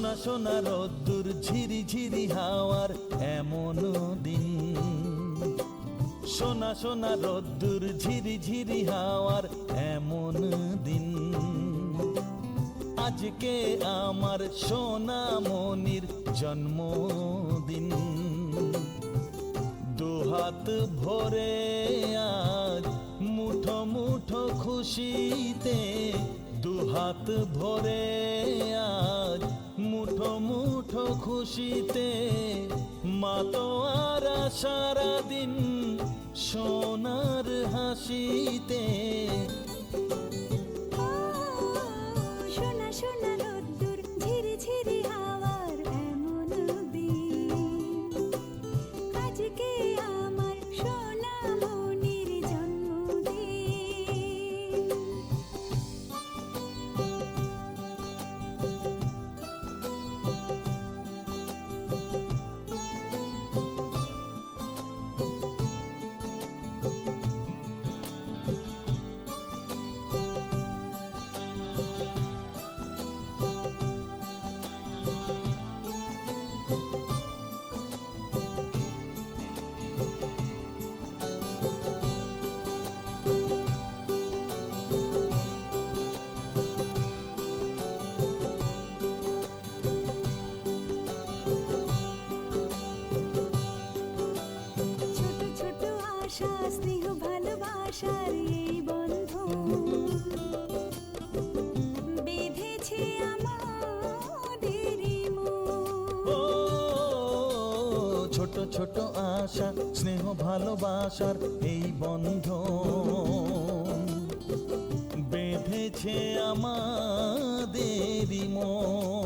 সোনা সোনা রোদ্দুর ঝিরি ঝিরি হাওয়ার এমন দিন, সোনা সোনা রোদ্দুর ঝিরি ঝিরি হাওয়ার এমন দিন। আজকে আমার সোনা মনির জন্মদিন। দুহাত ভরে আজ মুঠো মুঠো খুশিতে, দুহাত ভরে আজ মুঠো মুঠো খুশিতে। মা তো আর সারাদিন সোনার হাসিতে। সোনা সোনা রোদ্দুর ঝিরি ঝিরি হাওয়ার এমন দিন। আজকে আমার সোনা মনির জন্মদিন। স্নেহ ভালোবাসার এই বন্ধন বেঁধেছে আমাদেরই মন। ও ছোট ছোট আশা স্নেহ ভালোবাসার এই বন্ধন বেঁধেছে আমাদেরই মন।